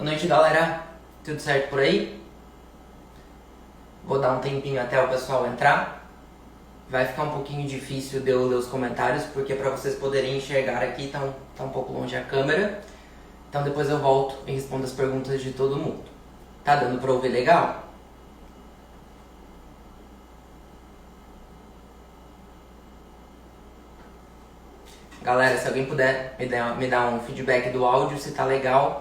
Boa noite, galera. Tudo certo por aí? Vou dar um tempinho até o pessoal entrar. Vai ficar um pouquinho difícil de eu ler os comentários, porque para vocês poderem enxergar aqui tá um pouco longe a câmera. Então depois eu volto e respondo as perguntas de todo mundo. Tá dando para ouvir legal? Galera, se alguém puder me dar um feedback do áudio, se tá legal.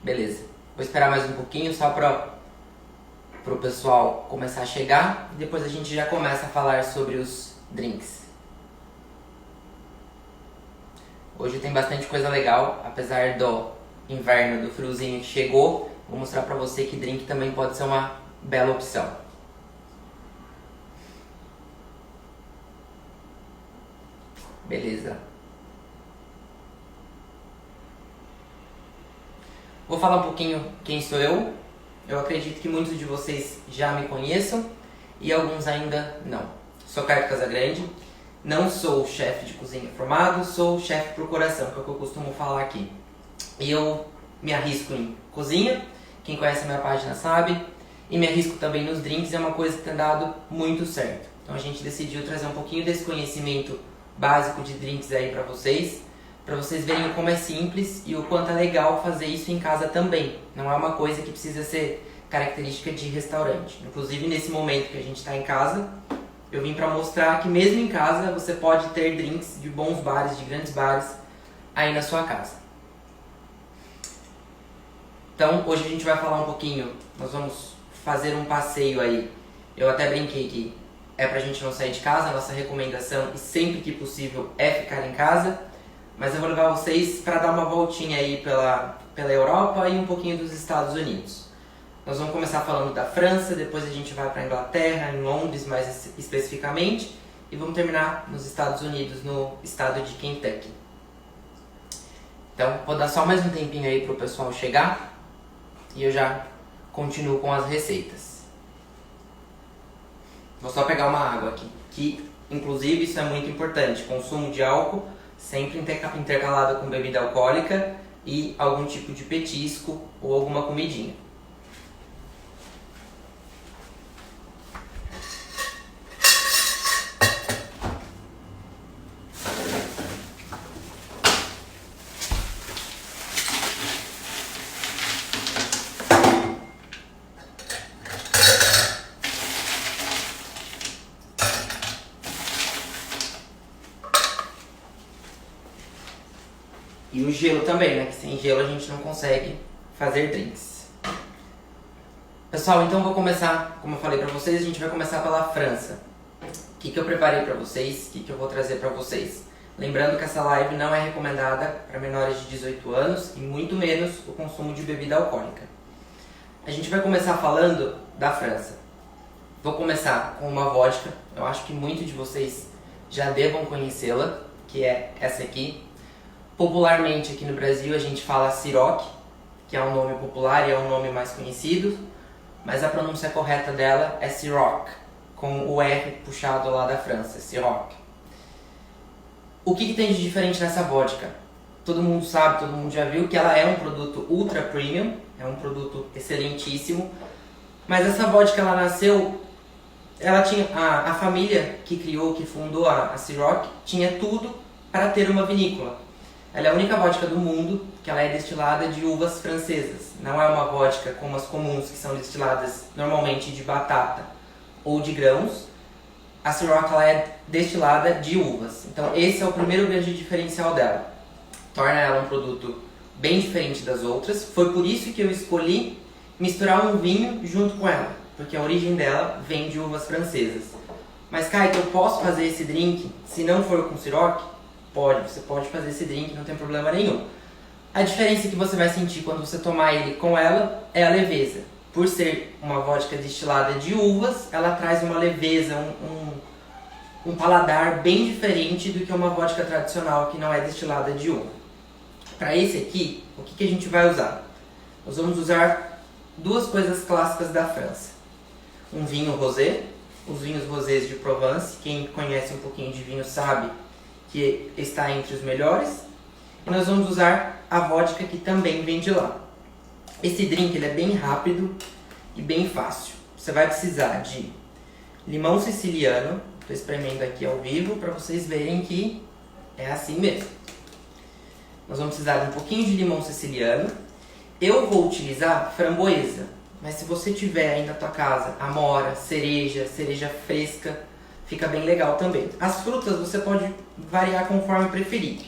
Beleza. Vou esperar mais um pouquinho só para o pessoal começar a chegar e depois a gente já começa a falar sobre os drinks. Hoje tem bastante coisa legal, apesar do inverno, do friozinho que chegou. Vou mostrar para você que drink também pode ser uma bela opção. Beleza. Vou falar um pouquinho quem sou eu. Eu acredito que muitos de vocês já me conheçam e alguns ainda não. Sou Caio Casagrande, não sou chefe de cozinha formado, sou chefe por coração, que é o que eu costumo falar aqui. E eu me arrisco em cozinha, quem conhece a minha página sabe, e me arrisco também nos drinks, é uma coisa que tem dado muito certo. Então a gente decidiu trazer um pouquinho desse conhecimento básico de drinks aí para vocês verem como é simples e o quanto é legal fazer isso em casa também. Não é uma coisa que precisa ser característica de restaurante. Inclusive nesse momento que a gente está em casa, eu vim para mostrar que mesmo em casa você pode ter drinks de bons bares, de grandes bares aí na sua casa. Então hoje a gente vai falar um pouquinho, nós vamos fazer um passeio aí. Eu até brinquei que é pra gente não sair de casa, a nossa recomendação e sempre que possível é ficar em casa. Mas eu vou levar vocês para dar uma voltinha aí pela Europa e um pouquinho dos Estados Unidos. Nós vamos começar falando da França, depois a gente vai para a Inglaterra, em Londres mais especificamente, e vamos terminar nos Estados Unidos, no estado de Kentucky. Então, vou dar só mais um tempinho aí para o pessoal chegar e eu já continuo com as receitas. Vou só pegar uma água aqui, que inclusive isso é muito importante, consumo de álcool sempre intercalado com bebida alcoólica e algum tipo de petisco ou alguma comidinha. E o gelo também, né? Que sem gelo a gente não consegue fazer drinks. Pessoal, então vou começar, como eu falei pra vocês, a gente vai começar pela França. O que eu preparei pra vocês, o que eu vou trazer pra vocês. Lembrando que essa live não é recomendada para menores de 18 anos e muito menos o consumo de bebida alcoólica. A gente vai começar falando da França. Vou começar com uma vodka, eu acho que muitos de vocês já devam conhecê-la, que é essa aqui. Popularmente aqui no Brasil a gente fala Ciroc, que é um nome popular e é um nome mais conhecido, mas a pronúncia correta dela é Ciroc, com o R puxado lá da França, Ciroc. O que tem de diferente nessa vodka? Todo mundo sabe, todo mundo já viu que ela é um produto ultra premium, é um produto excelentíssimo, mas essa vodka ela nasceu, ela tinha a família que criou, que fundou a Ciroc, tinha tudo para ter uma vinícola. Ela é a única vodka do mundo que ela é destilada de uvas francesas. Não é uma vodka como as comuns, que são destiladas normalmente de batata ou de grãos. A Ciroc ela é destilada de uvas. Então esse é o primeiro grande diferencial dela. Torna ela um produto bem diferente das outras. Foi por isso que eu escolhi misturar um vinho junto com ela, porque a origem dela vem de uvas francesas. Mas Caio, eu posso fazer esse drink se não for com Ciroc? Pode, você pode fazer esse drink, não tem problema nenhum. A diferença que você vai sentir quando você tomar ele com ela é a leveza. Por ser uma vodka destilada de uvas, ela traz uma leveza, um paladar bem diferente do que uma vodka tradicional que não é destilada de uva. Para esse aqui, o que a gente vai usar? Nós vamos usar duas coisas clássicas da França. Um vinho rosé, os vinhos rosés de Provence, quem conhece um pouquinho de vinho sabe que está entre os melhores. E nós vamos usar a vodka, que também vem de lá. Esse drink ele é bem rápido e bem fácil. Você vai precisar de limão siciliano. Estou espremendo aqui ao vivo para vocês verem que é assim mesmo. Nós vamos precisar de um pouquinho de limão siciliano. Eu vou utilizar framboesa, mas se você tiver aí na tua casa amora, cereja fresca, fica bem legal também. As frutas você pode variar conforme preferir.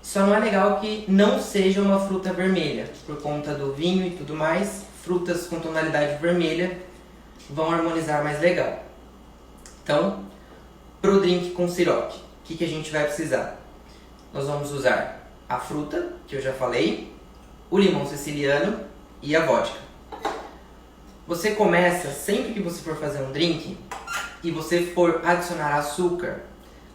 Só não é legal que não seja uma fruta vermelha, por conta do vinho e tudo mais. Frutas com tonalidade vermelha vão harmonizar mais legal. Então, pro drink com sirope, o que a gente vai precisar? Nós vamos usar a fruta, que eu já falei, o limão siciliano e a vodka. Você começa, sempre que você for fazer um drink e você for adicionar açúcar,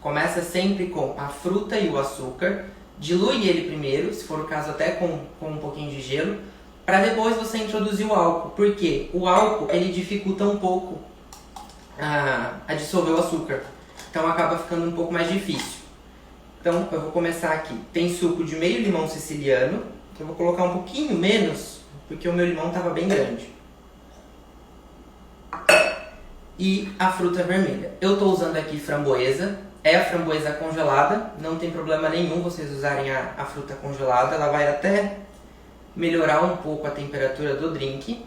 começa sempre com a fruta e o açúcar, dilui ele primeiro, se for o caso até com um pouquinho de gelo, para depois você introduzir o álcool, porque o álcool ele dificulta um pouco a dissolver o açúcar, então acaba ficando um pouco mais difícil. Então eu vou começar aqui, tem suco de meio limão siciliano, eu vou colocar um pouquinho menos, porque o meu limão estava bem grande. E a fruta vermelha. Eu estou usando aqui framboesa, é a framboesa congelada, não tem problema nenhum vocês usarem a fruta congelada, ela vai até melhorar um pouco a temperatura do drink.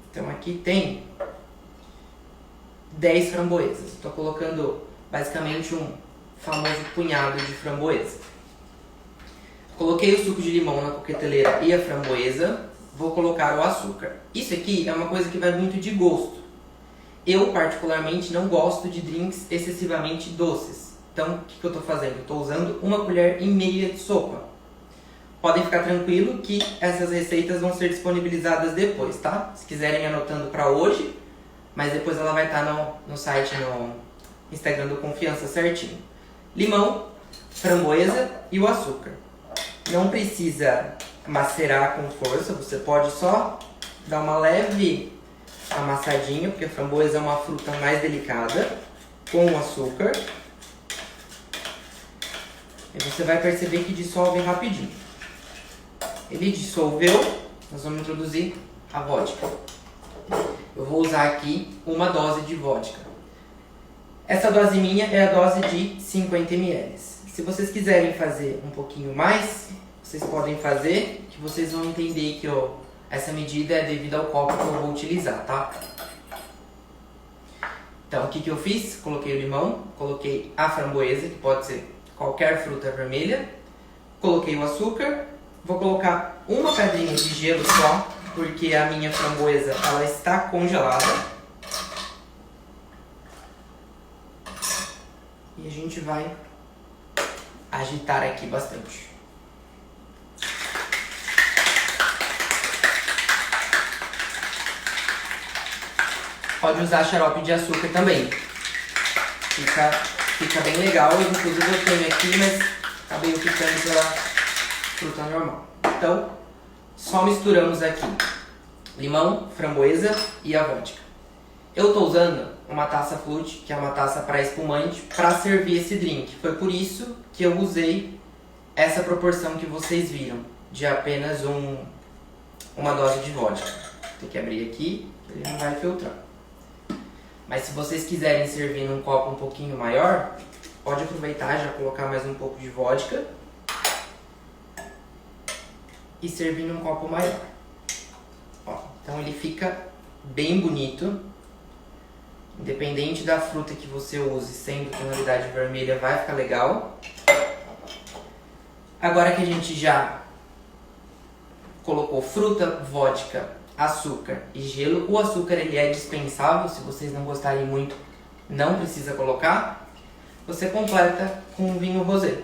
Então aqui tem 10 framboesas, estou colocando basicamente um famoso punhado de framboesa. Coloquei o suco de limão na coqueteleira e a framboesa, vou colocar o açúcar. Isso aqui é uma coisa que vai muito de gosto. Eu particularmente não gosto de drinks excessivamente doces. Então o que eu estou fazendo? Estou usando 1,5 colher de sopa. Podem ficar tranquilo que essas receitas vão ser disponibilizadas depois, tá? Se quiserem ir anotando para hoje, mas depois ela vai estar no site, no Instagram do Confiança certinho. Limão, framboesa e o açúcar. Não precisa macerar com força, você pode só dar uma leve amassadinha, porque a framboesa é uma fruta mais delicada, com o açúcar. E você vai perceber que dissolve rapidinho. Ele dissolveu, nós vamos introduzir a vodka. Eu vou usar aqui uma dose de vodka. Essa dose minha é a dose de 50 ml. Se vocês quiserem fazer um pouquinho mais, vocês podem fazer, que vocês vão entender que essa medida é devido ao copo que eu vou utilizar, tá? Então, o que eu fiz? Coloquei o limão, coloquei a framboesa, que pode ser qualquer fruta vermelha, coloquei o açúcar, vou colocar uma pedrinha de gelo só, porque a minha framboesa ela está congelada. E a gente vai agitar aqui bastante. Pode usar xarope de açúcar também. Fica bem legal. Inclusive eu tenho aqui, mas acabei optando pela fruta normal. Então, só misturamos aqui limão, framboesa e a vodka. Eu estou usando uma taça flute, que é uma taça para espumante, para servir esse drink. Foi por isso que eu usei essa proporção que vocês viram, de apenas uma dose de vodka. Tem que abrir aqui, ele não vai filtrar. Mas se vocês quiserem servir num copo um pouquinho maior, pode aproveitar e já colocar mais um pouco de vodka e servir num copo maior. Ó, então ele fica bem bonito. Independente da fruta que você use, sendo tonalidade vermelha, vai ficar legal. Agora que a gente já colocou fruta, vodka, açúcar e gelo, o açúcar ele é dispensável, se vocês não gostarem muito, não precisa colocar. Você completa com vinho rosé.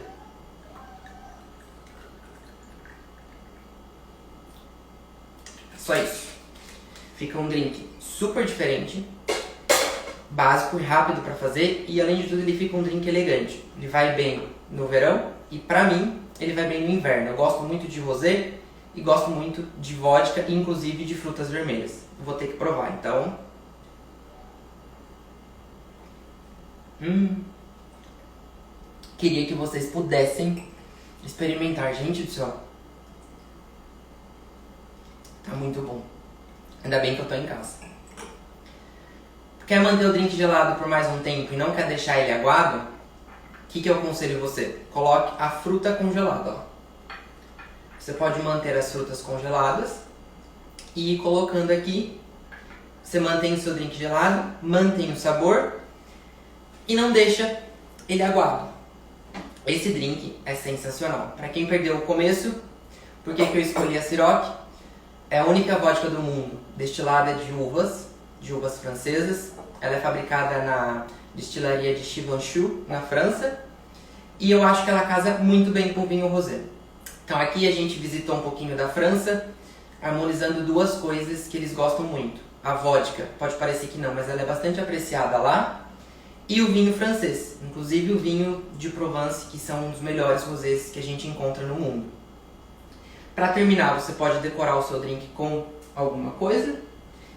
Só isso. Fica um drink super diferente, básico e rápido para fazer, e além de tudo ele fica um drink elegante. Ele vai bem no verão e pra mim ele vai bem no inverno. Eu gosto muito de rosé e gosto muito de vodka, inclusive de frutas vermelhas. Vou ter que provar, então. queria que vocês pudessem experimentar. Gente do céu, tá muito bom. Ainda bem que eu tô em casa. Quer manter o drink gelado por mais um tempo e não quer deixar ele aguado? O que eu aconselho você? Coloque a fruta congelada, ó. Você pode manter as frutas congeladas e ir colocando aqui. Você mantém o seu drink gelado, mantém o sabor e não deixa ele aguado. Esse drink é sensacional. Para quem perdeu o começo, por que eu escolhi a Ciroc? É a única vodka do mundo destilada de uvas francesas. Ela é fabricada na destilaria de Givenchy, na França. E eu acho que ela casa muito bem com o vinho rosé. Então aqui a gente visitou um pouquinho da França, harmonizando duas coisas que eles gostam muito. A vodka, pode parecer que não, mas ela é bastante apreciada lá. E o vinho francês, inclusive o vinho de Provence, que são um dos melhores rosés que a gente encontra no mundo. Para terminar, você pode decorar o seu drink com alguma coisa.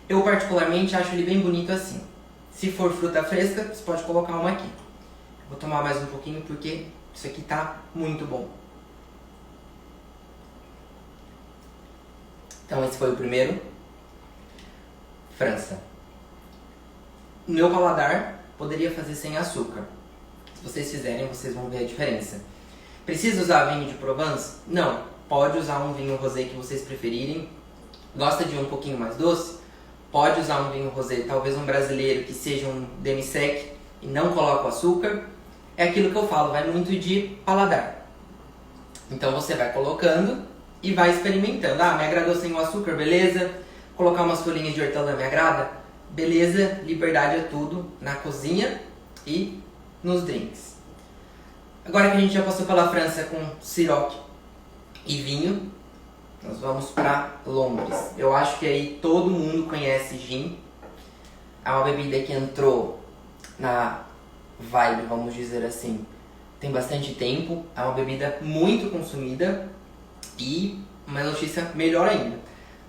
Eu particularmente acho ele bem bonito assim. Se for fruta fresca, você pode colocar uma aqui. Vou tomar mais um pouquinho porque isso aqui tá muito bom. Então esse foi o primeiro. França. No meu paladar, poderia fazer sem açúcar. Se vocês fizerem, vocês vão ver a diferença. Precisa usar vinho de Provence? Não. Pode usar um vinho rosé que vocês preferirem. Gosta de um pouquinho mais doce? Pode usar um vinho rosé, talvez um brasileiro que seja um demi-sec e não coloca o açúcar. É aquilo que eu falo, vai muito de paladar. Então você vai colocando e vai experimentando. Ah, me agradou sem o açúcar, beleza. Colocar umas folhinhas de hortelã me agrada? Beleza, liberdade é tudo na cozinha e nos drinks. Agora que a gente já passou pela França com Ciroc e vinho, nós vamos para Londres. Eu acho que aí todo mundo conhece gin. É uma bebida que entrou na vibe, vamos dizer assim, tem bastante tempo. É uma bebida muito consumida e uma notícia melhor ainda.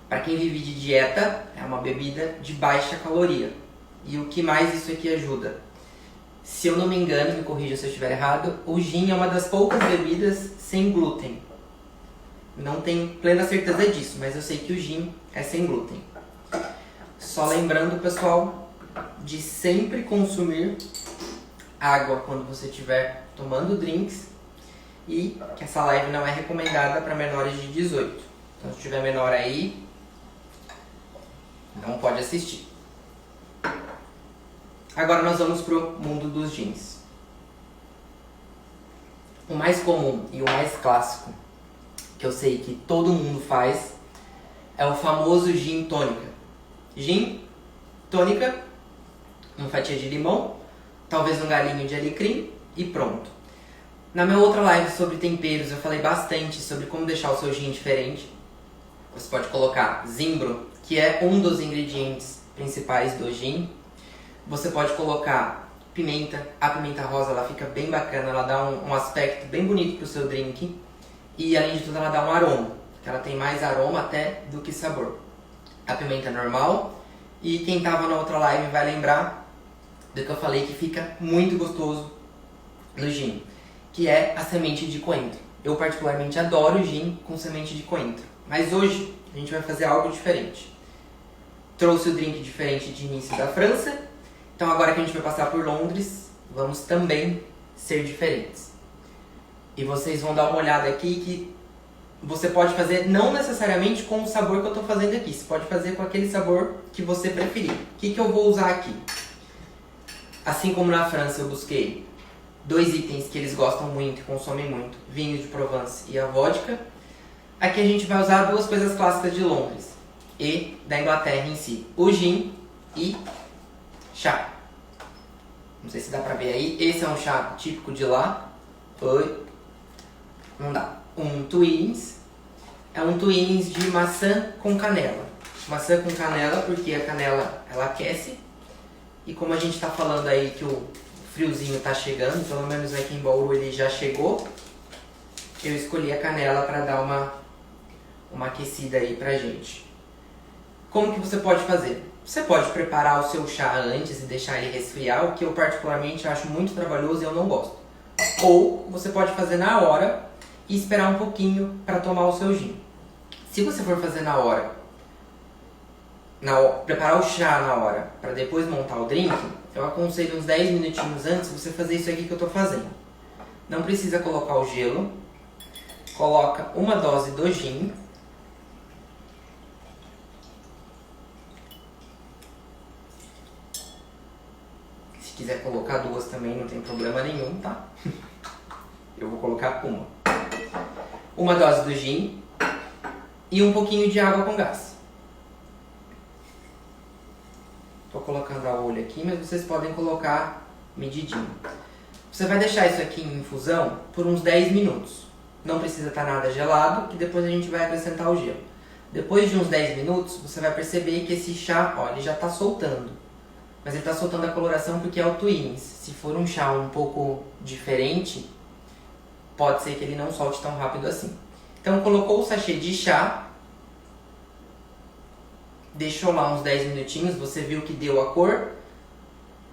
Para quem vive de dieta, é uma bebida de baixa caloria. E o que mais isso aqui ajuda? Se eu não me engano, me corrija se eu estiver errado, o gin é uma das poucas bebidas sem glúten. Não tenho plena certeza disso, mas eu sei que o gin é sem glúten. Só lembrando, pessoal, de sempre consumir água quando você estiver tomando drinks e que essa live não é recomendada para menores de 18. Então, se tiver menor aí, não pode assistir. Agora nós vamos pro mundo dos gins. O mais comum e o mais clássico, que eu sei que todo mundo faz, é o famoso gin tônica. Gin, tônica, uma fatia de limão, talvez um galinho de alecrim e pronto. Na minha outra live sobre temperos eu falei bastante sobre como deixar o seu gin diferente. Você pode colocar zimbro, que é um dos ingredientes principais do gin. Você pode colocar pimenta. A pimenta rosa ela fica bem bacana, ela dá um aspecto bem bonito pro seu drink. E além de tudo ela dá um aroma, que ela tem mais aroma até do que sabor. A pimenta normal. E quem tava na outra live vai lembrar do que eu falei que fica muito gostoso no gin, que é a semente de coentro. Eu particularmente adoro gin com semente de coentro. Mas hoje a gente vai fazer algo diferente. Trouxe o drink diferente de início da França. Então agora que a gente vai passar por Londres, vamos também ser diferentes. E vocês vão dar uma olhada aqui que você pode fazer não necessariamente com o sabor que eu estou fazendo aqui. Você pode fazer com aquele sabor que você preferir. O que eu vou usar aqui? Assim como na França eu busquei 2 itens que eles gostam muito e consomem muito. Vinho de Provence e a vodka. Aqui a gente vai usar 2 coisas clássicas de Londres e da Inglaterra em si. O gin e chá. Não sei se dá pra ver aí. Esse é um chá típico de lá. Oi. Não dá. Um Twinings. É um Twinings de maçã com canela. Maçã com canela porque a canela ela aquece. E como a gente tá falando aí que o friozinho tá chegando, pelo menos aqui em Bauru ele já chegou, eu escolhi a canela para dar uma aquecida aí pra gente. Como que você pode fazer? Você pode preparar o seu chá antes e deixar ele resfriar, o que eu particularmente acho muito trabalhoso e eu não gosto. Ou você pode fazer na hora e esperar um pouquinho para tomar o seu gin. Se você for fazer na hora, preparar o chá na hora, para depois montar o drink, eu aconselho uns 10 minutinhos antes você fazer isso aqui que eu tô fazendo. Não precisa colocar o gelo, coloca uma dose do gin. Se quiser colocar duas também não tem problema nenhum, tá? Eu vou colocar uma. Uma dose do gin e um pouquinho de água com gás. Tô colocando a olho aqui, mas vocês podem colocar medidinho. Você vai deixar isso aqui em infusão por uns 10 minutos. Não precisa estar nada gelado, que depois a gente vai acrescentar o gelo. Depois de uns 10 minutos, você vai perceber que esse chá, ó, ele já está soltando. Mas ele está soltando a coloração porque é o Twinings. Se for um chá um pouco diferente, pode ser que ele não solte tão rápido assim. Então colocou o sachê de chá, deixou lá uns 10 minutinhos, você viu que deu a cor,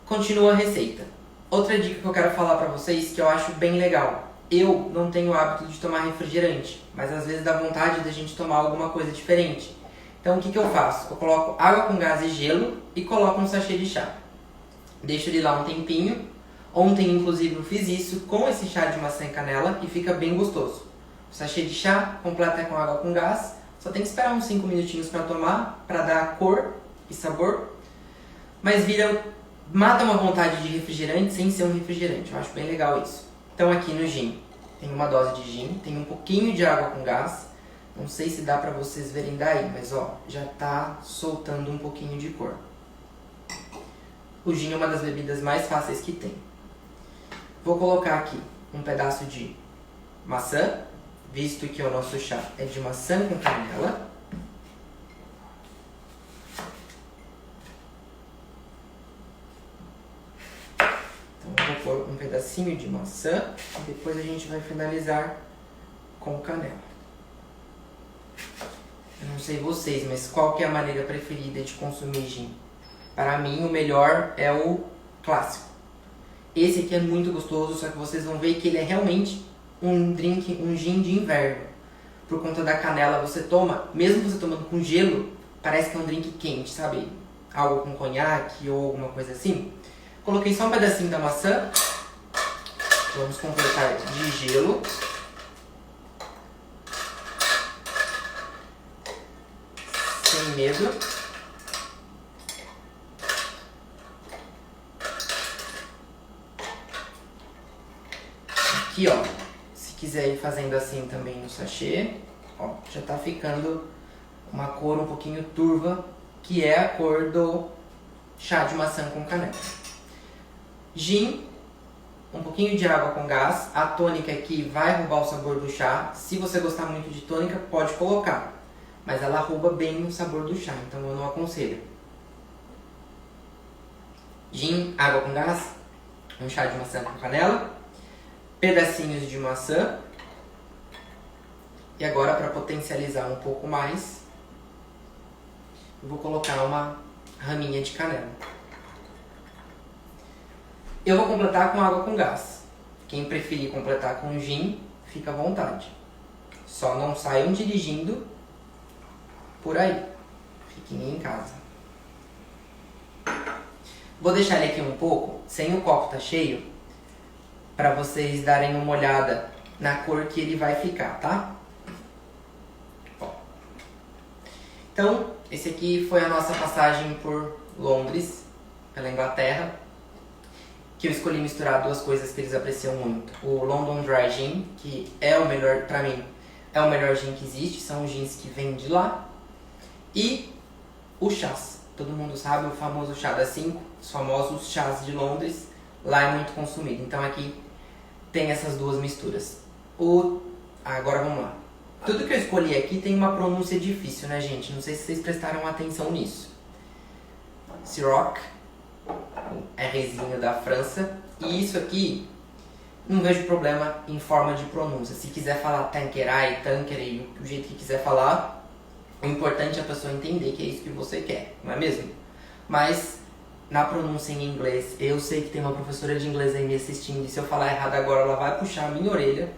continua a receita. Outra dica que eu quero falar pra vocês que eu acho bem legal. Eu não tenho o hábito de tomar refrigerante, mas às vezes dá vontade da gente tomar alguma coisa diferente. Então o que eu faço? Eu coloco água com gás e gelo e coloco um sachê de chá. Deixo ele lá um tempinho. Ontem, inclusive, eu fiz isso com esse chá de maçã e canela e fica bem gostoso. O sachê de chá completa com água com gás. Só tem que esperar uns 5 minutinhos para tomar, para dar cor e sabor. Mas mata uma vontade de refrigerante sem ser um refrigerante. Eu acho bem legal isso. Então aqui no gin, tem uma dose de gin, tem um pouquinho de água com gás. Não sei se dá para vocês verem daí, mas ó, já tá soltando um pouquinho de cor. O gin é uma das bebidas mais fáceis que tem. Vou colocar aqui um pedaço de maçã, visto que o nosso chá é de maçã com canela. Então eu vou pôr um pedacinho de maçã e depois a gente vai finalizar com canela. Eu não sei vocês, mas qual que é a maneira preferida de consumir gin? Para mim o melhor é o clássico. Esse aqui é muito gostoso, só que vocês vão ver que ele é realmente um drink, um gin de inverno. Por conta da canela, você toma, mesmo você tomando com gelo, parece que é um drink quente, sabe? Algo com conhaque ou alguma coisa assim. Coloquei só um pedacinho da maçã. Vamos completar de gelo. Sem medo. Aqui, ó, se quiser ir fazendo assim também no sachê, ó, já tá ficando uma cor um pouquinho turva, que é a cor do chá de maçã com canela. Gin, um pouquinho de água com gás, a tônica aqui vai roubar o sabor do chá. Se você gostar muito de tônica, pode colocar, mas ela rouba bem o sabor do chá, então eu não aconselho. Gin, água com gás, um chá de maçã com canela, pedacinhos de maçã. E agora, para potencializar um pouco mais, eu vou colocar uma raminha de canela. Eu vou completar com água com gás. Quem preferir completar com gin, fica à vontade. Só não saiam dirigindo por aí. Fiquem em casa. Vou deixar ele aqui um pouco, sem o copo tá cheio, para vocês darem uma olhada na cor que ele vai ficar, tá? Ó. Então, esse aqui foi a nossa passagem por Londres, pela Inglaterra, que eu escolhi misturar duas coisas que eles apreciam muito. O London Dry Gin, que é o melhor, pra mim, é o melhor gin que existe, são os gins que vêm de lá. E o chás. Todo mundo sabe, o famoso chá das 5, os famosos chás de Londres, lá é muito consumido. Então aqui tem essas duas misturas. Agora vamos lá. Tudo que eu escolhi aqui tem uma pronúncia difícil, né, gente? Não sei se vocês prestaram atenção nisso. Ciroc, o Rzinho da França. E isso aqui, não vejo problema em forma de pronúncia. Se quiser falar Tanqueray, Tanqueray, do jeito que quiser falar, o importante é a pessoa entender que é isso que você quer, não é mesmo? Mas na pronúncia em inglês. Eu sei que tem uma professora de inglês aí me assistindo, e se eu falar errado agora ela vai puxar a minha orelha,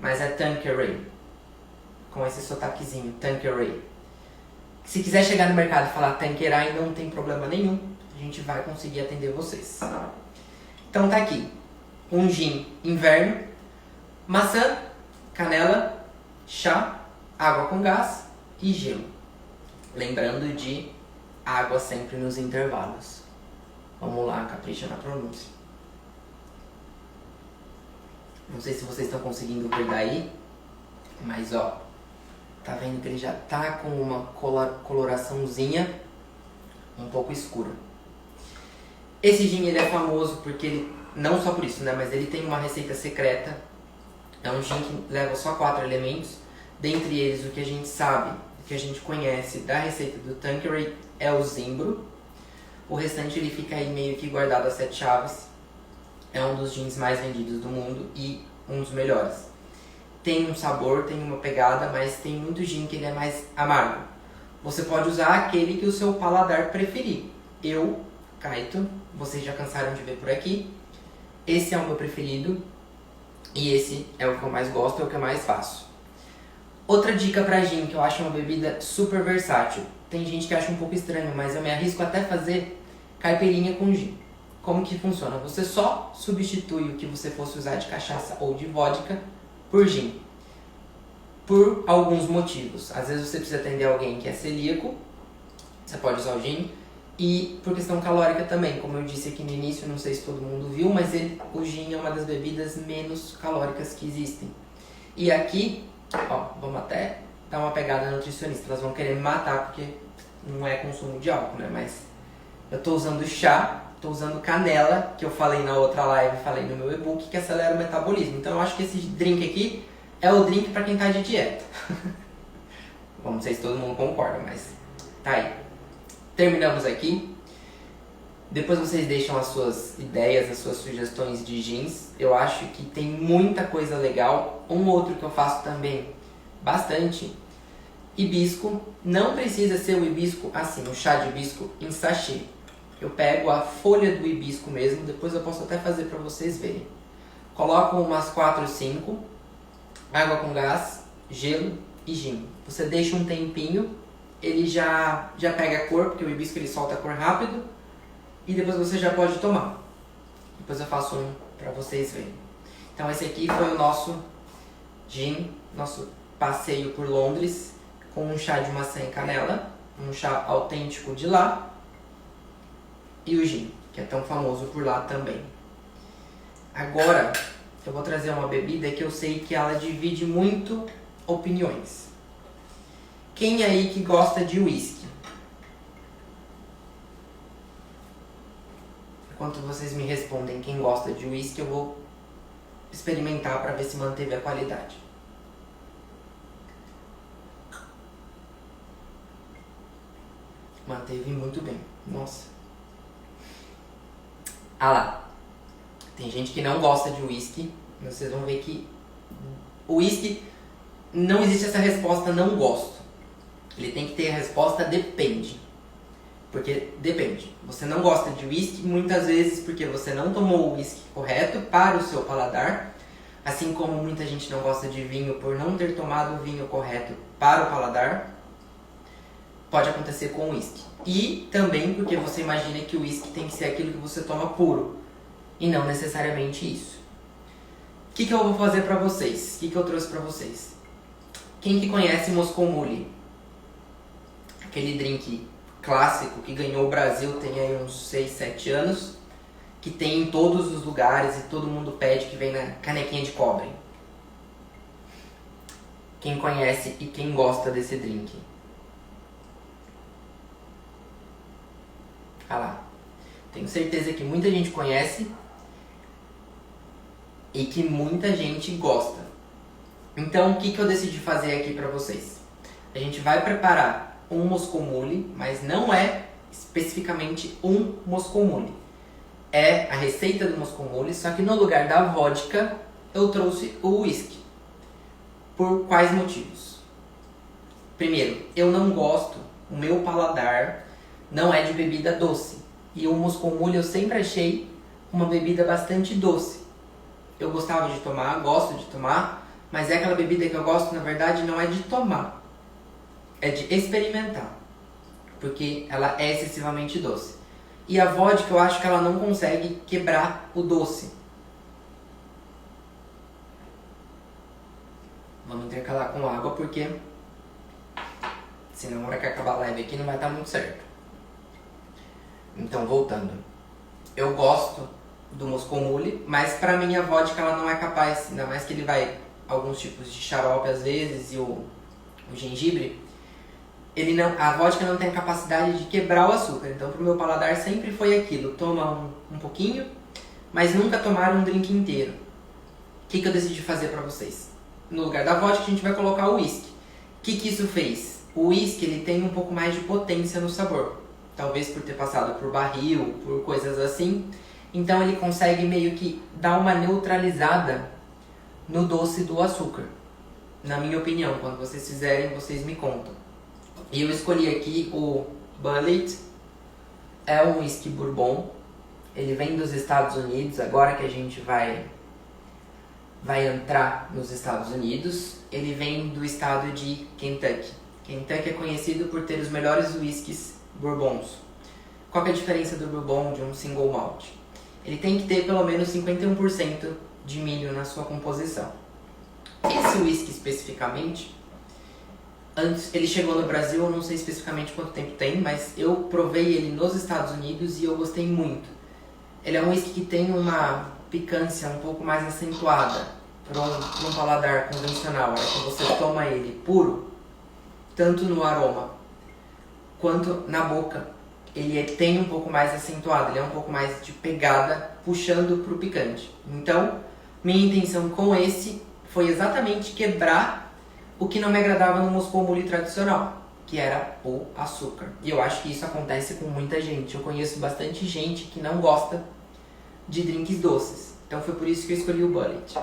mas é Tanqueray, com esse sotaquezinho, Tanqueray. Se quiser chegar no mercado e falar Tanqueray, não tem problema nenhum, a gente vai conseguir atender vocês. Então tá aqui, um gin inverno, maçã, canela, chá, água com gás e gelo. Lembrando de água sempre nos intervalos. Vamos lá, capricha na pronúncia. Não sei se vocês estão conseguindo ver daí, mas ó, tá vendo que ele já tá com uma coloraçãozinha um pouco escura. Esse gin ele é famoso porque ele, não só por isso, né, mas ele tem uma receita secreta. É um gin que leva só 4 elementos, dentre eles o que a gente sabe, o que a gente conhece da receita do Tanqueray é o zimbro. O restante ele fica aí meio que guardado a 7 chaves. É um dos gins mais vendidos do mundo e um dos melhores. Tem um sabor, tem uma pegada, mas tem muito gin que ele é mais amargo. Você pode usar aquele que o seu paladar preferir. Eu, Kaito, vocês já cansaram de ver por aqui. Esse é o meu preferido e esse é o que eu mais gosto, é o que eu mais faço. Outra dica pra gin, que eu acho uma bebida super versátil. Tem gente que acha um pouco estranho, mas eu me arrisco até a fazer caipirinha com gin. Como que funciona? Você só substitui o que você fosse usar de cachaça ou de vodka por gin. Por alguns motivos. Às vezes você precisa atender alguém que é celíaco, você pode usar o gin. E por questão calórica também, como eu disse aqui no início, não sei se todo mundo viu, mas o gin é uma das bebidas menos calóricas que existem. E aqui, ó, vamos até dar uma pegada nutricionista, elas vão querer me matar porque não é consumo de álcool, né? Mas eu tô usando chá, tô usando canela, que eu falei na outra live, falei no meu e-book, que acelera o metabolismo. Então eu acho que esse drink aqui é o drink para quem tá de dieta. Não sei se todo mundo concorda, mas tá aí. Terminamos aqui. Depois vocês deixam as suas ideias, as suas sugestões de gins. Eu acho que tem muita coisa legal. Um outro que eu faço também bastante, hibisco. Não precisa ser o hibisco assim, o chá de hibisco em sachê. Eu pego a folha do hibisco mesmo, depois eu posso até fazer para vocês verem. Coloco umas 4 ou 5, água com gás, gelo e gin. Você deixa um tempinho, ele já pega a cor, porque o hibisco ele solta a cor rápido, e depois você já pode tomar. Depois eu faço um para vocês verem. Então esse aqui foi o nosso gin, nosso passeio por Londres, com um chá de maçã e canela, um chá autêntico de lá, e o gin, que é tão famoso por lá também. Agora eu vou trazer uma bebida que eu sei que ela divide muito opiniões. Quem aí que gosta de whisky? Enquanto vocês me respondem quem gosta de whisky, eu vou experimentar para ver se manteve a qualidade. Manteve muito bem. Nossa. Ah lá. Tem gente que não gosta de whisky. Vocês vão ver que o whisky não existe essa resposta não gosto. Ele tem que ter a resposta depende. Porque depende. Você não gosta de whisky muitas vezes porque você não tomou o whisky correto para o seu paladar. Assim como muita gente não gosta de vinho por não ter tomado o vinho correto para o paladar. Pode acontecer com o whisky. E também porque você imagina que o whisky tem que ser aquilo que você toma puro. E não necessariamente isso. O que eu vou fazer para vocês? O que eu trouxe para vocês? Quem que conhece Moscow Mule? Aquele drink clássico que ganhou o Brasil tem aí uns 6, 7 anos. Que tem em todos os lugares e todo mundo pede, que vem na canequinha de cobre. Quem conhece e quem gosta desse drink? Ah lá. Tenho certeza que muita gente conhece e que muita gente gosta. Então, o que eu decidi fazer aqui para vocês? A gente vai preparar um Moscow Mule, mas não é especificamente um Moscow Mule. É a receita do Moscow Mule, só que no lugar da vodka eu trouxe o whisky. Por quais motivos? Primeiro, eu não gosto, o meu paladar não é de bebida doce. E o Moscou Mule eu sempre achei uma bebida bastante doce. Eu gostava de tomar, gosto de tomar, mas é aquela bebida que eu gosto, na verdade, não é de tomar, é de experimentar, porque ela é excessivamente doce. E a vodka eu acho que ela não consegue quebrar o doce. Vamos intercalar com água, porque senão na hora que acabar a live aqui não vai estar muito certo. Então, voltando. Eu gosto do Moscou Mule, mas pra mim a vodka ela não é capaz, ainda mais que ele vai alguns tipos de xarope às vezes e o gengibre, a vodka não tem a capacidade de quebrar o açúcar. Então pro meu paladar sempre foi aquilo, toma um pouquinho, mas nunca tomar um drink inteiro. O que eu decidi fazer pra vocês? No lugar da vodka a gente vai colocar o whisky. O que isso fez? O whisky ele tem um pouco mais de potência no sabor. Talvez por ter passado por barril, por coisas assim. Então ele consegue meio que dar uma neutralizada no doce do açúcar. Na minha opinião, quando vocês fizerem, vocês me contam. E eu escolhi aqui o Bulleit. É um whisky bourbon. Ele vem dos Estados Unidos, agora que a gente vai entrar nos Estados Unidos. Ele vem do estado de Kentucky. Kentucky é conhecido por ter os melhores whiskies bourbons. Qual que é a diferença do bourbon de um single malt? Ele tem que ter pelo menos 51% de milho na sua composição. Esse whisky especificamente, antes ele chegou no Brasil, eu não sei especificamente quanto tempo tem, mas eu provei ele nos Estados Unidos e eu gostei muito. Ele é um whisky que tem uma picância um pouco mais acentuada para um paladar convencional. É que você toma ele puro, tanto no aroma quanto na boca, ele tem um pouco mais acentuado, ele é um pouco mais de pegada, puxando pro picante. Então, minha intenção com esse foi exatamente quebrar o que não me agradava no Moscou Mule tradicional, que era o açúcar. E eu acho que isso acontece com muita gente. Eu conheço bastante gente que não gosta de drinks doces. Então foi por isso que eu escolhi o Bulleit.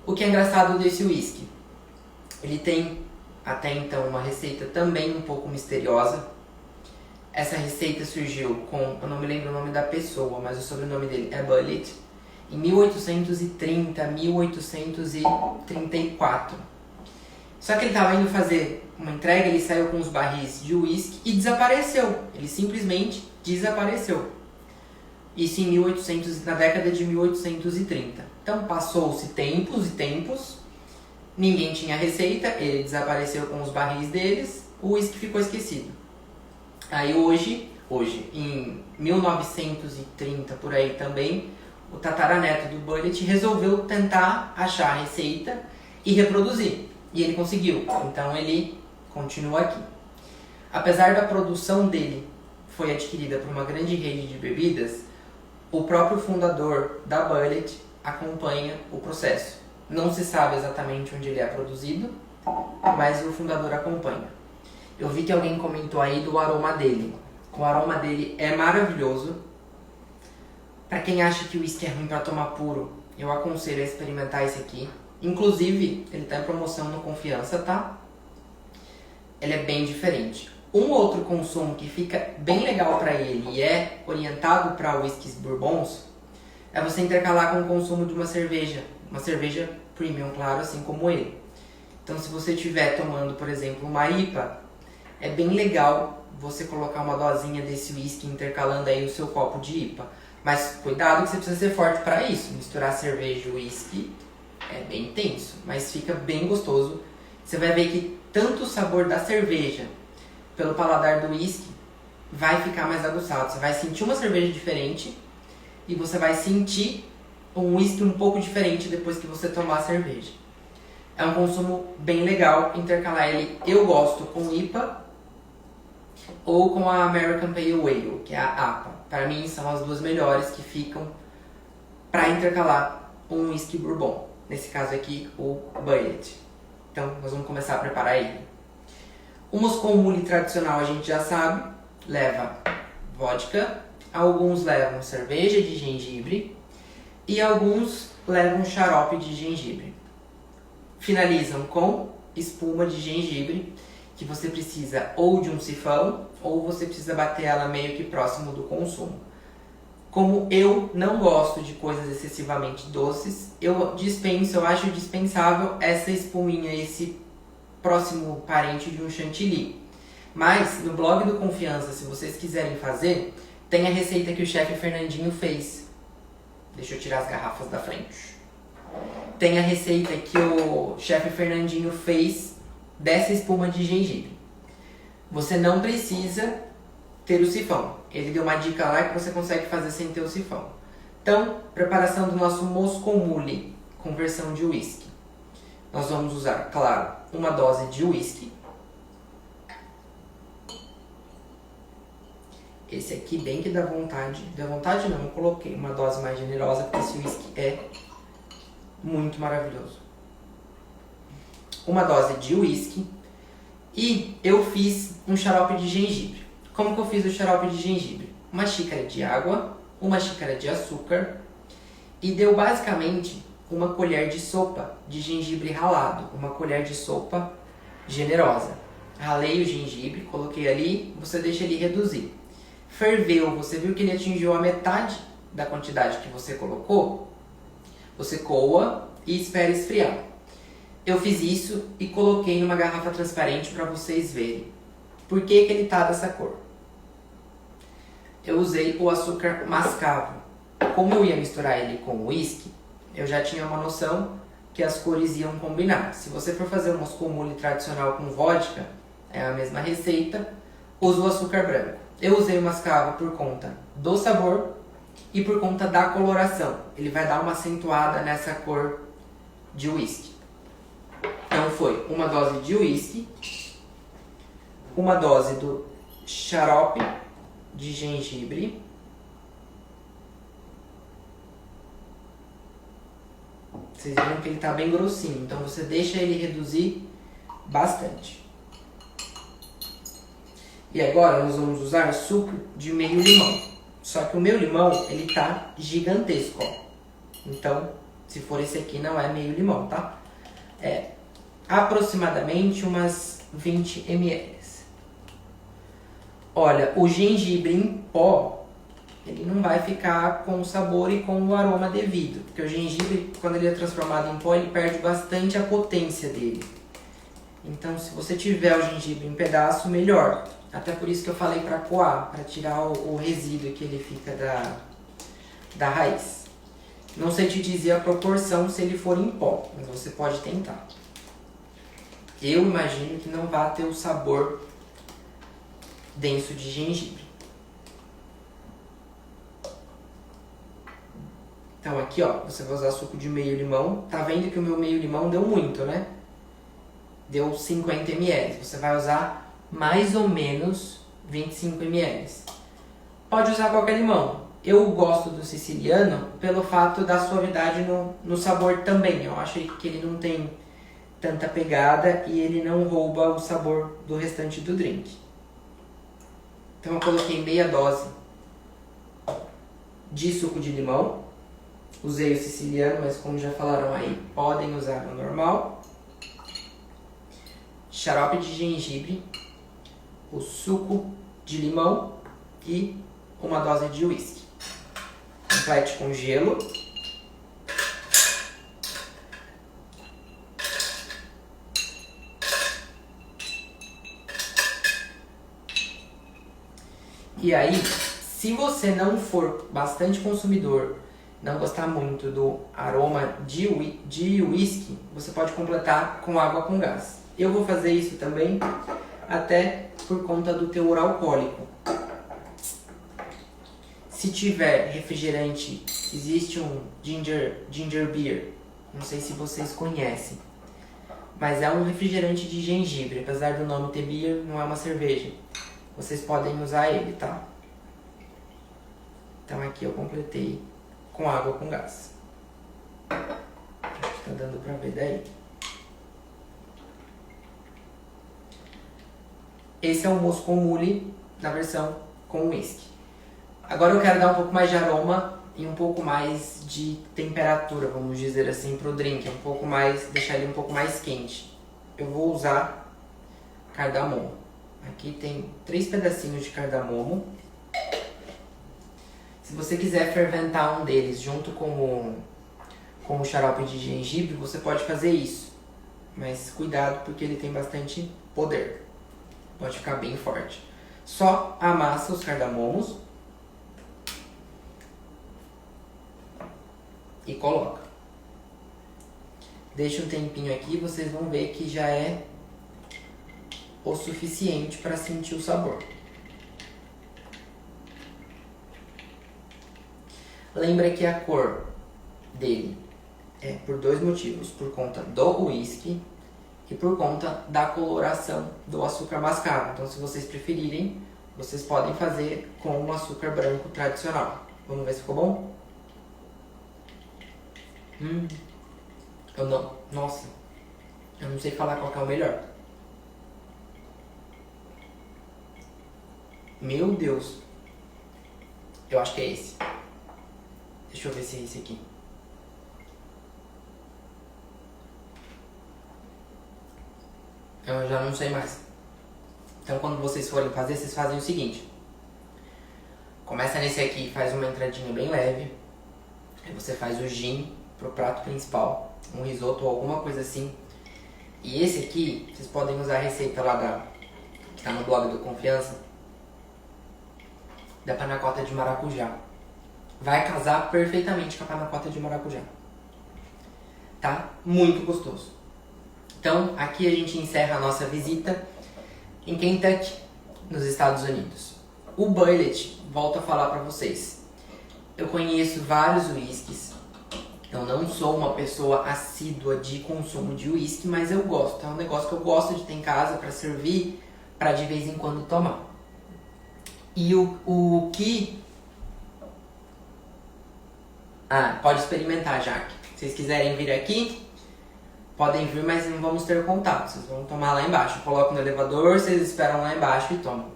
O que é engraçado desse whisky? Ele tem até então uma receita também um pouco misteriosa. Essa receita surgiu com, eu não me lembro o nome da pessoa, mas o sobrenome dele é Bulleit, em 1830, 1834. Só que ele estava indo fazer uma entrega, ele saiu com os barris de uísque e desapareceu. Ele simplesmente desapareceu. Isso em 1800, na década de 1830. Então passou-se tempos e tempos, ninguém tinha receita, ele desapareceu com os barris deles, o uísque ficou esquecido. Aí hoje, em 1930 por aí também, o tataraneto do Bulleit resolveu tentar achar a receita e reproduzir. E ele conseguiu, então ele continua aqui. Apesar da produção dele foi adquirida por uma grande rede de bebidas, o próprio fundador da Bulleit acompanha o processo. Não se sabe exatamente onde ele é produzido, mas o fundador acompanha. Eu vi que alguém comentou aí do aroma dele. O aroma dele é maravilhoso. Para quem acha que o whisky é ruim para tomar puro, eu aconselho a experimentar esse aqui. Inclusive, ele está em promoção no Confiança, tá? Ele é bem diferente. Um outro consumo que fica bem legal para ele e é orientado para whiskies bourbons é você intercalar com o consumo de uma cerveja premium, claro, assim como ele. Então, se você estiver tomando, por exemplo, uma IPA, é bem legal você colocar uma dosinha desse whisky intercalando aí o seu copo de IPA. Mas cuidado que você precisa ser forte para isso. Misturar cerveja e whisky é bem intenso, mas fica bem gostoso. Você vai ver que tanto o sabor da cerveja pelo paladar do whisky vai ficar mais aguçado. Você vai sentir uma cerveja diferente e você vai sentir um whisky um pouco diferente depois que você tomar a cerveja. É um consumo bem legal intercalar ele. Eu gosto com IPA ou com a American Pale Ale, que é a APA. Para mim são as duas melhores que ficam para intercalar um whisky bourbon. Nesse caso aqui, o Bulleit. Então nós vamos começar a preparar ele. O Moscou Mule tradicional a gente já sabe, leva vodka, alguns levam cerveja de gengibre e alguns levam xarope de gengibre. Finalizam com espuma de gengibre que você precisa ou de um sifão ou você precisa bater ela meio que próximo do consumo. Como eu não gosto de coisas excessivamente doces, eu acho dispensável essa espuminha, esse próximo parente de um chantilly. Mas no blog do Confiança, se vocês quiserem fazer, tem a receita que o chefe Fernandinho fez. Deixa eu tirar as garrafas da frente. Tem a receita que o chefe Fernandinho fez dessa espuma de gengibre. Você não precisa ter o sifão. Ele deu uma dica lá que você consegue fazer sem ter o sifão. Então, preparação do nosso Moscow Mule com versão de whisky. Nós vamos usar, claro, uma dose de whisky. Esse aqui bem que dá vontade. Dá vontade não, eu coloquei uma dose mais generosa porque esse whisky é muito maravilhoso. Uma dose de whisky. E eu fiz um xarope de gengibre. Como que eu fiz o xarope de gengibre? Uma xícara de água, uma xícara de açúcar e deu basicamente uma colher de sopa de gengibre ralado, uma colher de sopa generosa. Ralei o gengibre, coloquei ali, você deixa ele reduzir. Ferveu, você viu que ele atingiu a metade da quantidade que você colocou? Você coa e espera esfriar. Eu fiz isso e coloquei numa garrafa transparente para vocês verem. Por que ele tá dessa cor? Eu usei o açúcar mascavo. Como eu ia misturar ele com o whisky, eu já tinha uma noção que as cores iam combinar. Se você for fazer um Moscow Mule tradicional com vodka, é a mesma receita, usa o açúcar branco. Eu usei o mascavo por conta do sabor e por conta da coloração. Ele vai dar uma acentuada nessa cor de whisky. Então foi uma dose de whisky, uma dose do xarope de gengibre, vocês viram que ele está bem grossinho, então você deixa ele reduzir bastante. E agora nós vamos usar suco de meio limão. Só que o meu limão, ele tá gigantesco, ó. Então, se for esse aqui, não é meio limão, tá? É aproximadamente umas 20 ml. Olha, o gengibre em pó, ele não vai ficar com o sabor e com o aroma devido. Porque o gengibre, quando ele é transformado em pó, ele perde bastante a potência dele. Então, se você tiver o gengibre em pedaço, melhor. Até por isso que eu falei para coar, para tirar o resíduo que ele fica da raiz. Não sei te dizer a proporção se ele for em pó, mas você pode tentar. Eu imagino que não vai ter o sabor denso de gengibre. Então aqui, ó, você vai usar suco de meio limão. Tá vendo que o meu meio limão deu muito, né? Deu 50 ml. Você vai usar mais ou menos 25 ml. Pode usar qualquer limão. Eu gosto do siciliano pelo fato da suavidade no sabor também. Eu acho que ele não tem tanta pegada e ele não rouba o sabor do restante do drink. Então eu coloquei meia dose de suco de limão. Usei o siciliano, mas como já falaram aí, podem usar o normal. Xarope de gengibre, o suco de limão e uma dose de whisky. Complete com gelo. E aí, se você não for bastante consumidor, não gostar muito do aroma de whisky, você pode completar com água com gás. Eu vou fazer isso também, até por conta do teor alcoólico. Se tiver refrigerante, existe um ginger beer, não sei se vocês conhecem, mas é um refrigerante de gengibre, apesar do nome ter beer, não é uma cerveja. Vocês podem usar ele, tá? Então aqui eu completei com água com gás. Acho que tá dando pra ver daí. Esse é o Moscow Mule na versão com whisky. Agora eu quero dar um pouco mais de aroma e um pouco mais de temperatura, vamos dizer assim, pro drink. Um pouco mais, deixar ele um pouco mais quente. Eu vou usar cardamomo. Aqui tem 3 pedacinhos de cardamomo. Se você quiser ferventar um deles junto com o xarope de gengibre, você pode fazer isso. Mas cuidado porque ele tem bastante poder. Pode ficar bem forte. Só amassa os cardamomos e coloca. Deixa um tempinho aqui, vocês vão ver que já é o suficiente para sentir o sabor. Lembra que a cor dele é por 2 motivos. Por conta do whisky e por conta da coloração do açúcar mascavo. Então, se vocês preferirem, vocês podem fazer com o açúcar branco tradicional. Vamos ver se ficou bom? Nossa, eu não sei falar qual que é o melhor. Meu Deus. Eu acho que é esse. Deixa eu ver se é esse aqui. Eu já não sei mais. Então quando vocês forem fazer, vocês fazem o seguinte. Começa nesse aqui, faz uma entradinha bem leve. Aí você faz o gin pro prato principal. Um risoto ou alguma coisa assim. E esse aqui, vocês podem usar a receita lá que tá no blog do Confiança. Da panacota de maracujá. Vai casar perfeitamente com a panacota de maracujá. Tá? Muito gostoso. Então, aqui a gente encerra a nossa visita em Kentucky, nos Estados Unidos. O Bulleit, volto a falar para vocês. Eu conheço vários whiskies. Eu não sou uma pessoa assídua de consumo de whisky, mas eu gosto. É um negócio que eu gosto de ter em casa para servir, para de vez em quando tomar. E o que... pode experimentar, Jaque. Se vocês quiserem vir aqui, podem vir, mas não vamos ter contato. Vocês vão tomar lá embaixo. Eu coloco no elevador, vocês esperam lá embaixo e tomam.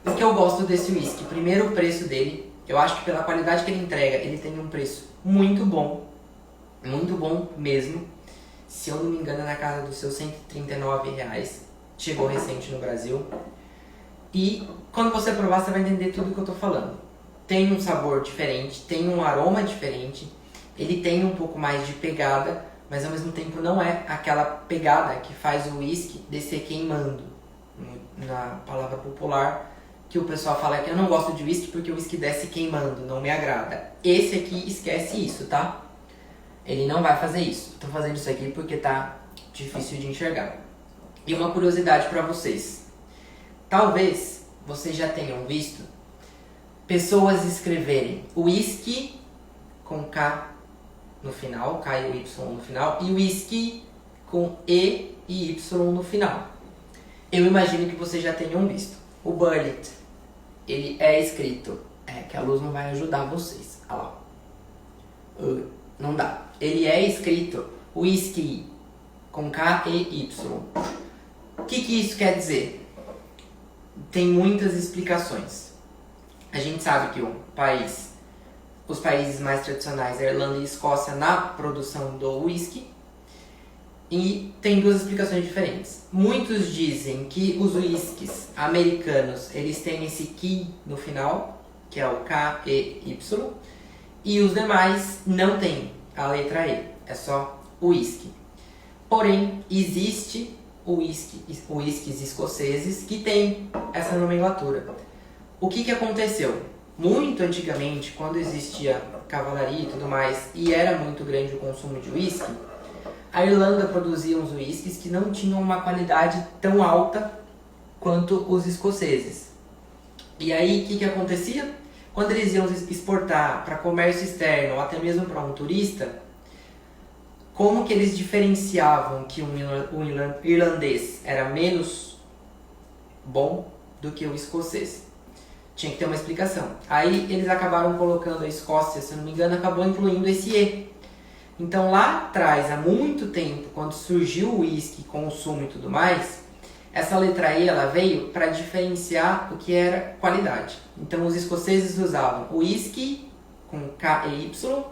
O que eu gosto desse whisky? Primeiro, o preço dele. Eu acho que pela qualidade que ele entrega, ele tem um preço muito bom. Muito bom mesmo. Se eu não me engano, é na casa dos seus R$139. Chegou recente no Brasil. E quando você provar, você vai entender tudo o que eu tô falando. Tem um sabor diferente, tem um aroma diferente. Ele tem um pouco mais de pegada, mas ao mesmo tempo não é aquela pegada que faz o whisky descer queimando. Na palavra popular, que o pessoal fala que eu não gosto de whisky porque o whisky desce queimando, não me agrada. Esse aqui esquece isso, tá? Ele não vai fazer isso. Tô fazendo isso aqui porque tá difícil de enxergar. E uma curiosidade para vocês. Talvez vocês já tenham visto pessoas escreverem whisky com K no final, K e o Y no final, e whisky com E e Y no final. Eu imagino que vocês já tenham visto. O Bulleit, ele é escrito, que a luz não vai ajudar vocês. Olha lá. Não dá. Ele é escrito whisky com K e Y. O que isso quer dizer? Tem muitas explicações. A gente sabe que os países mais tradicionais, a Irlanda e a Escócia, na produção do whisky, e tem 2 explicações diferentes. Muitos dizem que os whiskies americanos, eles têm esse K no final, que é o K, E, Y, e os demais não têm a letra E, é só whisky. Porém, existe whiskies escoceses que tem essa nomenclatura. O que aconteceu? Muito antigamente, quando existia cavalaria e tudo mais, e era muito grande o consumo de whisky, a Irlanda produzia uns whiskies que não tinham uma qualidade tão alta quanto os escoceses. E aí, o que acontecia? Quando eles iam exportar para comércio externo, ou até mesmo para um turista, como que eles diferenciavam que um irlandês era menos bom do que o escocês? Tinha que ter uma explicação. Aí eles acabaram colocando a Escócia, se não me engano, acabou incluindo esse E. Então lá atrás, há muito tempo, quando surgiu o whisky, consumo e tudo mais, essa letra E ela veio para diferenciar o que era qualidade. Então os escoceses usavam o whisky com K e Y,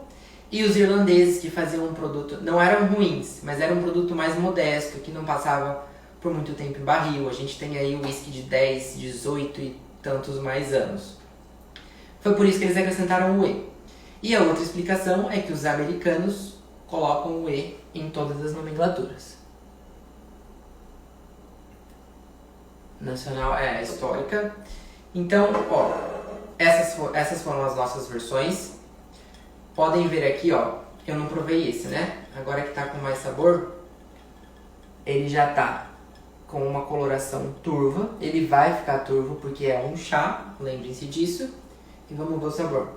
e os irlandeses que faziam um produto, não eram ruins, mas era um produto mais modesto, que não passava por muito tempo em barril. A gente tem aí whisky de 10, 18 e tantos mais anos. Foi por isso que eles acrescentaram o E. E a outra explicação é que os americanos colocam o E em todas as nomenclaturas. Nacional é histórica. Então, ó, essas foram as nossas versões. Podem ver aqui, ó, eu não provei esse, né? Agora que tá com mais sabor, ele já tá com uma coloração turva. Ele vai ficar turvo porque é um chá, lembrem-se disso. E vamos ver o sabor.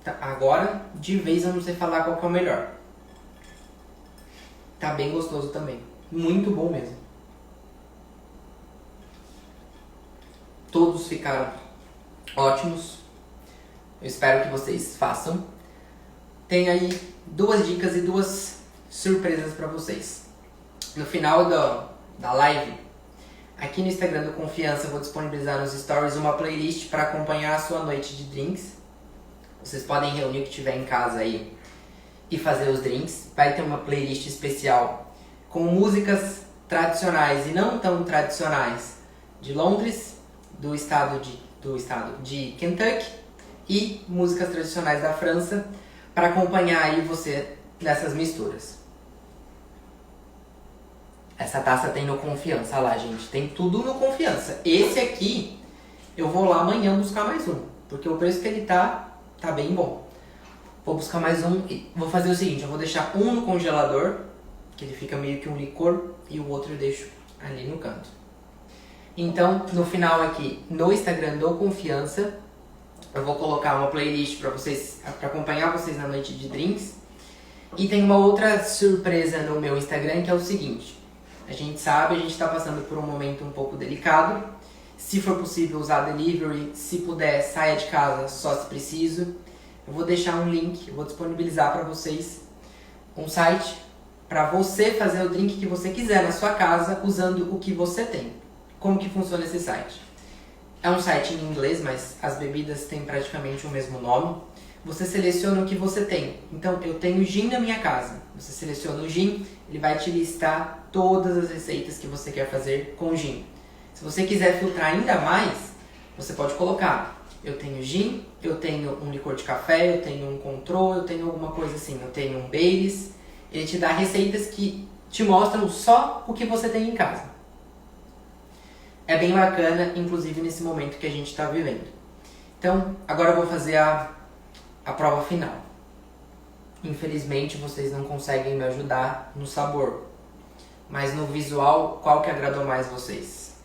Tá, agora, de vez eu não sei falar qual que é o melhor. Tá bem gostoso também. Muito bom mesmo. Todos ficaram ótimos. Eu espero que vocês façam. Tem aí 2 dicas e 2 surpresas para vocês. No final da live, aqui no Instagram do Confiança, eu vou disponibilizar nos stories uma playlist para acompanhar a sua noite de drinks. Vocês podem reunir o que tiver em casa aí e fazer os drinks. Vai ter uma playlist especial com músicas tradicionais e não tão tradicionais de Londres, do estado de Kentucky, e músicas tradicionais da França, para acompanhar aí você nessas misturas. Essa taça tem no Confiança, olha lá, gente, tem tudo no Confiança. Esse aqui eu vou lá amanhã buscar mais um, porque o preço que ele tá bem bom. Vou buscar mais um e vou fazer o seguinte, eu vou deixar um no congelador, que ele fica meio que um licor, e o outro eu deixo ali no canto. Então, no final aqui, no Instagram do Confiança, eu vou colocar uma playlist para vocês, para acompanhar vocês na noite de drinks. E tem uma outra surpresa no meu Instagram, que é o seguinte. A gente sabe, a gente está passando por um momento um pouco delicado. Se for possível usar delivery, se puder, saia de casa só se preciso. Eu vou deixar um link, eu vou disponibilizar para vocês um site para você fazer o drink que você quiser na sua casa usando o que você tem. Como que funciona esse site? É um site em inglês, mas as bebidas têm praticamente o mesmo nome. Você seleciona o que você tem. Então, eu tenho gin na minha casa. Você seleciona o gin, ele vai te listar todas as receitas que você quer fazer com gin. Se você quiser filtrar ainda mais, você pode colocar: eu tenho gin, eu tenho um licor de café, eu tenho um Cointreau, eu tenho alguma coisa assim, eu tenho um Baileys. Ele te dá receitas que te mostram só o que você tem em casa. É bem bacana, inclusive nesse momento que a gente está vivendo. Então, agora eu vou fazer a prova final. Infelizmente, vocês não conseguem me ajudar no sabor. Mas no visual, qual que agradou mais vocês?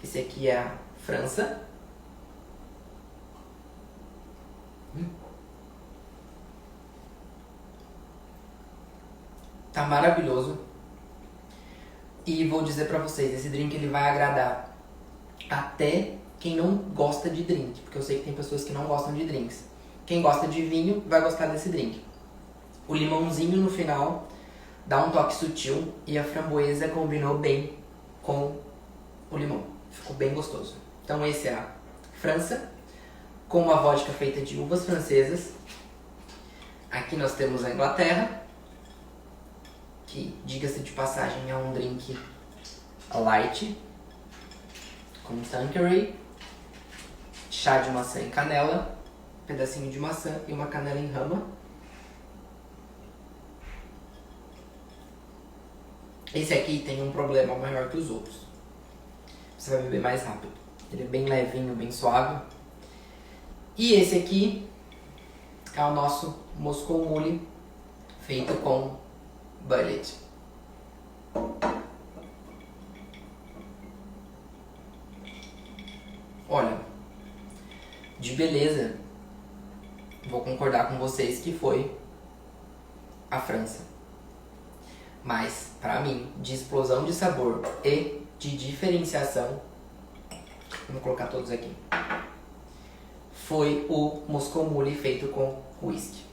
Esse aqui é a França. Tá maravilhoso. E vou dizer pra vocês, esse drink ele vai agradar até quem não gosta de drink, porque eu sei que tem pessoas que não gostam de drinks. Quem gosta de vinho vai gostar desse drink. O limãozinho no final dá um toque sutil e a framboesa combinou bem com o limão. Ficou bem gostoso. Então esse é a França, com uma vodka feita de uvas francesas. Aqui nós temos a Inglaterra, que, diga-se de passagem, é um drink light, com Tanqueray, chá de maçã e canela, pedacinho de maçã e uma canela em rama. Esse aqui tem um problema maior que os outros. Você vai beber mais rápido. Ele é bem levinho, bem suave. E esse aqui é o nosso Moscow Mule, feito com Bulleit. Olha, de beleza, vou concordar com vocês que foi a França. Mas, pra mim, de explosão de sabor e de diferenciação, vamos colocar todos aqui, foi o Moscow Mule feito com whisky.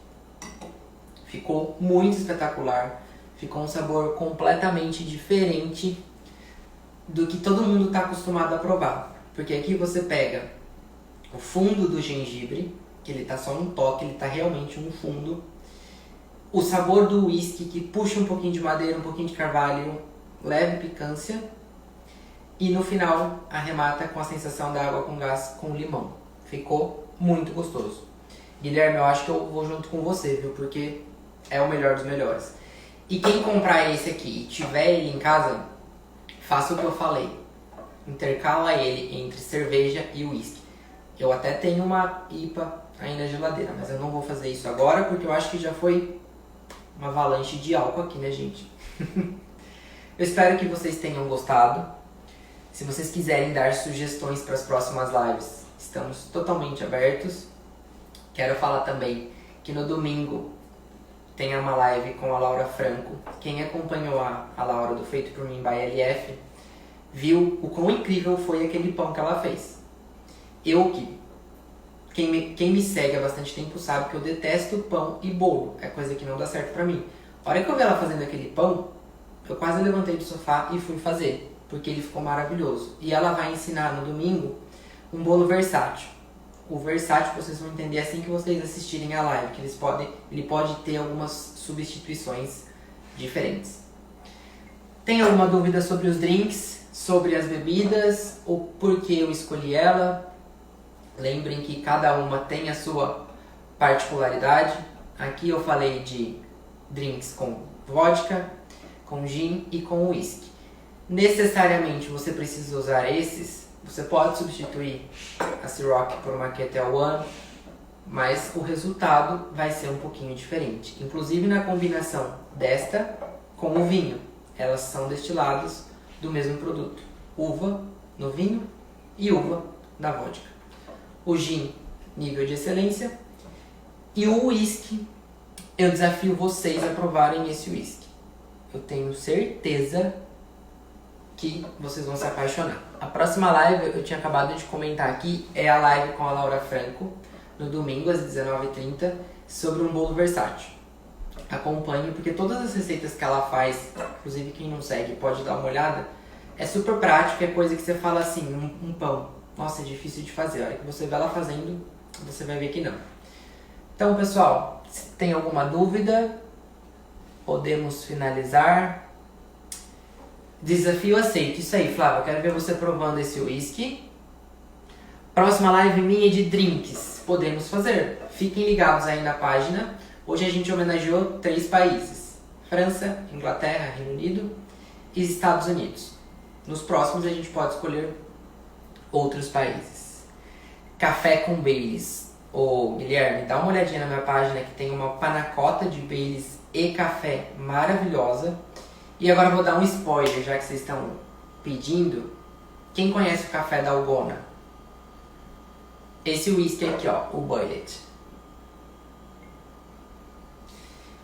Ficou muito espetacular. Ficou um sabor completamente diferente do que todo mundo está acostumado a provar. Porque aqui você pega o fundo do gengibre, que ele tá só um toque, ele tá realmente um fundo. o sabor do whisky que puxa um pouquinho de madeira, um pouquinho de carvalho, leve picância. E no final arremata com a sensação da água com gás com limão. Ficou muito gostoso. Guilherme, eu acho que eu vou junto com você, viu? Porque é o melhor dos melhores. E quem comprar esse aqui e tiver ele em casa, faça o que eu falei. Intercala ele entre cerveja e uísque. Eu até tenho uma IPA aí na geladeira, mas eu não vou fazer isso agora porque eu acho que já foi uma avalanche de álcool aqui, né, gente? Eu espero que vocês tenham gostado. Se vocês quiserem dar sugestões para as próximas lives, estamos totalmente abertos. Quero falar também que no domingo tem uma live com a Laura Franco. Quem acompanhou a Laura do Feito Por Mim by LF viu o quão incrível foi aquele pão que ela fez. Quem me segue há bastante tempo sabe que eu detesto pão e bolo. É coisa que não dá certo pra mim. A hora que eu vi ela fazendo aquele pão, eu quase levantei do sofá e fui fazer, porque ele ficou maravilhoso. E ela vai ensinar no domingo um bolo versátil. O versátil vocês vão entender assim que vocês assistirem a live, que ele pode ter algumas substituições diferentes. Tem alguma dúvida sobre os drinks, sobre as bebidas, ou por que eu escolhi ela? Lembrem que cada uma tem a sua particularidade. Aqui eu falei de drinks com vodka, com gin e com whisky. Necessariamente você precisa usar esses. Você pode substituir a Ciroc por uma Ketel One, mas o resultado vai ser um pouquinho diferente. Inclusive na combinação desta com o vinho. Elas são destilados do mesmo produto. Uva no vinho e uva na vodka. O gin, nível de excelência. E o whisky, eu desafio vocês a provarem esse whisky. Eu tenho certeza que vocês vão se apaixonar. A próxima live, eu tinha acabado de comentar aqui, é a live com a Laura Franco, no domingo às 19h30, sobre um bolo versátil. Acompanhe, porque todas as receitas que ela faz, inclusive quem não segue pode dar uma olhada, é super prático, é coisa que você fala assim, um pão. Nossa, é difícil de fazer. A hora que você vê ela fazendo, você vai ver que não. Então, pessoal, se tem alguma dúvida, podemos finalizar. Desafio aceito. Isso aí, Flávia. Eu quero ver você provando esse whisky. Próxima live minha de drinks. Podemos fazer. Fiquem ligados aí na página. Hoje a gente homenageou 3 países. França, Inglaterra, Reino Unido e Estados Unidos. Nos próximos a gente pode escolher outros países. Café com Baileys. Ô, Guilherme, dá uma olhadinha na minha página que tem uma panacota de Baileys e café maravilhosa. E agora eu vou dar um spoiler, já que vocês estão pedindo. Quem conhece o café da Algona? Esse whisky aqui, ó, o Bullet.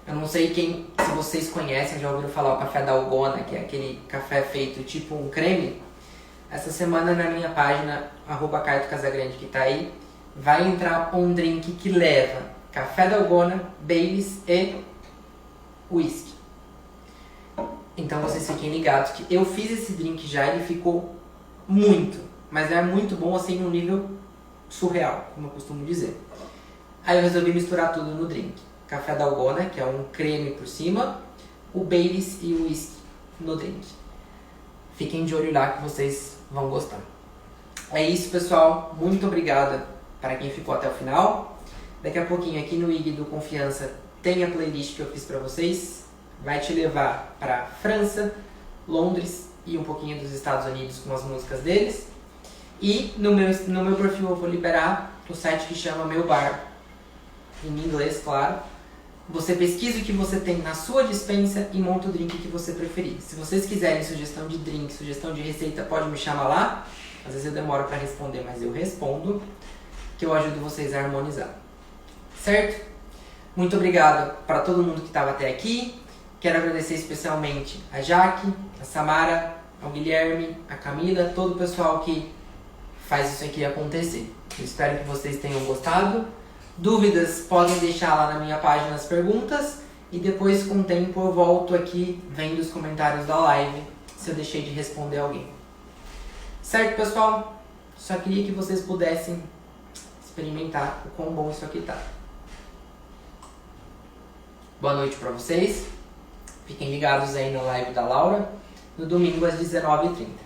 Eu não sei se vocês conhecem, já ouviram falar o café da Algona, que é aquele café feito tipo um creme. Essa semana na minha página, @CaitoCasagrande, que tá aí, vai entrar um drink que leva café da Algona, Baileys e whisky. Então vocês fiquem ligados que eu fiz esse drink já, ele ficou muito, mas é muito bom assim num nível surreal, como eu costumo dizer. Aí eu resolvi misturar tudo no drink. Café da Algona, que é um creme por cima, o Baileys e o whisky no drink. Fiquem de olho lá que vocês vão gostar. É isso, pessoal. Muito obrigada para quem ficou até o final. Daqui a pouquinho aqui no IG do Confiança tem a playlist que eu fiz para vocês. Vai te levar para França, Londres e um pouquinho dos Estados Unidos com as músicas deles. E no meu perfil eu vou liberar o site que chama Meu Bar, em inglês, claro. Você pesquisa o que você tem na sua dispensa e monta o drink que você preferir. Se vocês quiserem sugestão de drink, sugestão de receita, pode me chamar lá. Às vezes eu demoro para responder, mas eu respondo, que eu ajudo vocês a harmonizar. Certo? Muito obrigado para todo mundo que estava até aqui. Quero agradecer especialmente a Jaque, a Samara, ao Guilherme, a Camila, todo o pessoal que faz isso aqui acontecer. Eu espero que vocês tenham gostado. Dúvidas podem deixar lá na minha página as perguntas e depois com o tempo eu volto aqui vendo os comentários da live se eu deixei de responder alguém. Certo, pessoal? Só queria que vocês pudessem experimentar o quão bom isso aqui tá. Boa noite pra vocês. Fiquem ligados aí na live da Laura, no domingo às 19h30.